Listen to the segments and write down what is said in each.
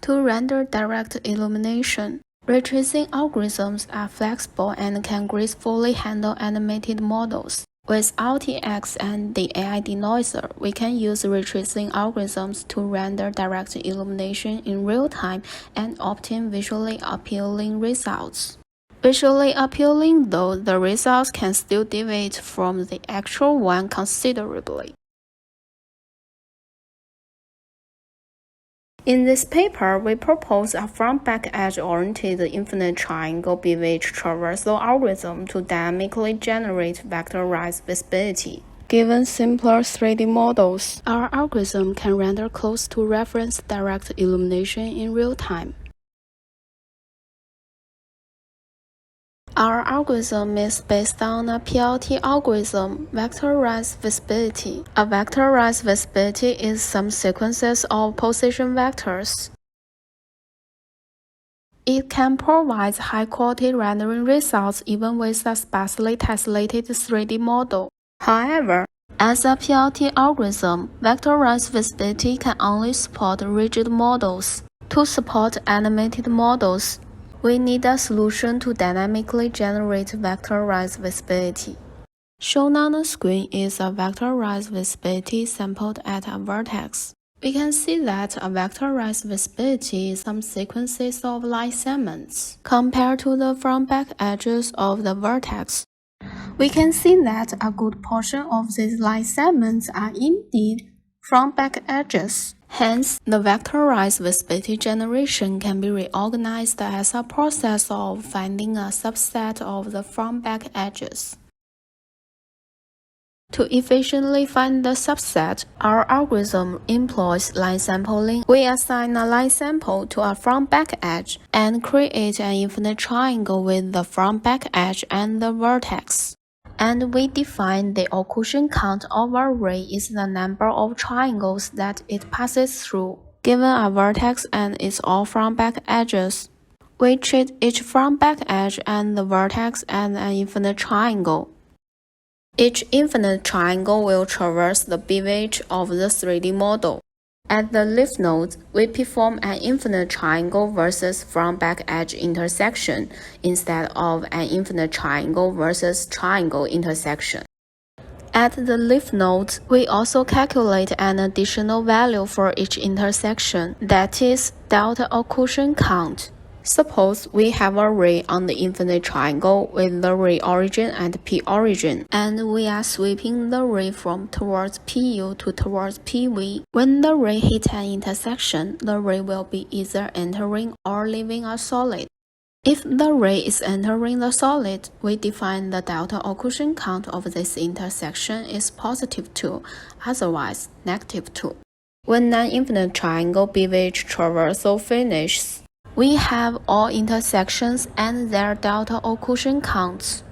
To render direct illumination, ray tracing algorithms are flexible and can gracefully handle animated models. With RTX and the AI denoiser, we can use ray tracing algorithms to render direct illumination in real time and obtain visually appealing results. Visually appealing, though, the results can still deviate from the actual one considerably. In this paper, we propose a front-back edge-oriented infinite triangle beveridge traversal algorithm to dynamically generate vectorized visibility. Given simpler 3D models, our algorithm can render close to reference direct illumination in real time. Our algorithm is based on a PLT algorithm, vectorized visibility. A vectorized visibility is some sequences of position vectors. It can provide high-quality rendering results even with a sparsely tessellated 3D model. However, as a PLT algorithm, vectorized visibility can only support rigid models. To support animated models, we need a solution to dynamically generate vectorized visibility. Shown on the screen is a vectorized visibility sampled at a vertex. We can see that a vectorized visibility is some sequences of light segments. Compared to the front-back edges of the vertex, we can see that a good portion of these light segments are indeed front-back edges. Hence, the vectorized visibility generation can be reorganized as a process of finding a subset of the front-back edges. To efficiently find the subset, our algorithm employs line sampling. We assign a line sample to a front-back edge and create an infinite triangle with the front-back edge and the vertex. And we define the occlusion count of our ray is the number of triangles that it passes through, given a vertex and its all front-back edges. We treat each front-back edge and the vertex as an infinite triangle. Each infinite triangle will traverse the beveridge of the 3D model. At the leaf node, we perform an infinite triangle versus front-back edge intersection instead of an infinite triangle versus triangle intersection. At the leaf node, we also calculate an additional value for each intersection, that is, delta occlusion count. Suppose we have a ray on the infinite triangle with the ray origin at P origin, and we are sweeping the ray from towards PU to towards PV. When the ray hits an intersection, the ray will be either entering or leaving a solid. If the ray is entering the solid, we define the delta occlusion count of this intersection is positive 2, otherwise negative 2. When an infinite triangle beveridge traversal finishes, we have all intersections and their delta occlusion counts.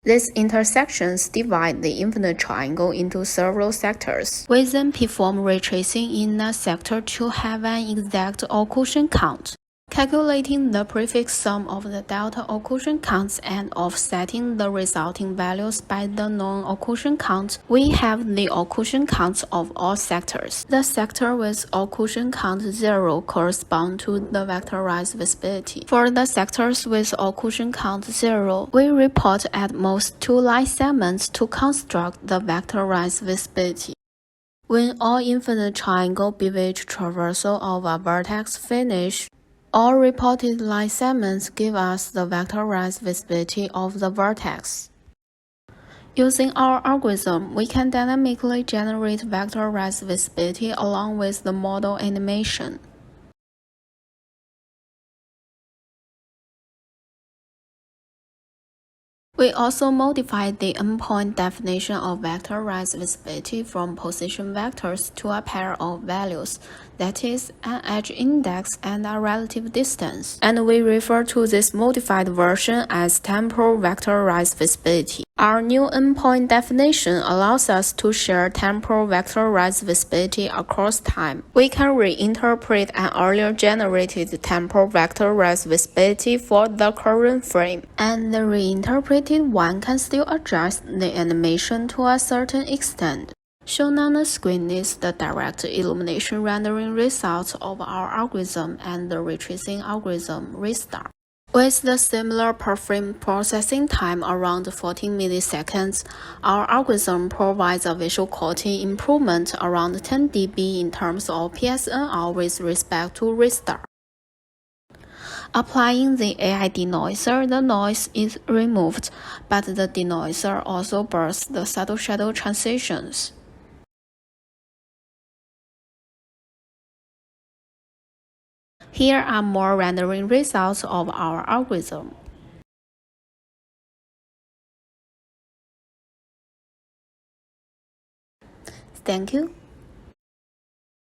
These intersections divide the infinite triangle into several sectors. We then perform ray tracing in a sector to have an exact occlusion count. Calculating the prefix sum of the delta occlusion counts and offsetting the resulting values by the known occlusion count, we have the occlusion counts of all sectors. The sector with occlusion count 0 correspond to the vectorized visibility. For the sectors with occlusion count 0, we report at most 2 light segments to construct the vectorized visibility. When all infinite triangle beveridge traversal of a vertex finish, all reported line segments give us the vectorized visibility of the vertex. Using our algorithm, we can dynamically generate vectorized visibility along with the model animation. We also modified the endpoint definition of vectorized visibility from position vectors to a pair of values, that is, an edge index and a relative distance. And we refer to this modified version as temporal vectorized visibility. Our new endpoint definition allows us to share temporal vectorized visibility across time. We can reinterpret an earlier generated temporal vectorized visibility for the current frame, and the reinterpreted one can still adjust the animation to a certain extent. Shown on the screen is the direct illumination rendering results of our algorithm and the ray tracing algorithm restart. With the similar per-frame processing time around 14 milliseconds, our algorithm provides a visual quality improvement around 10 dB in terms of PSNR with respect to restart. Applying the AI denoiser, the noise is removed, but the denoiser also blurs the subtle shadow transitions. Here are more rendering results of our algorithm. Thank you.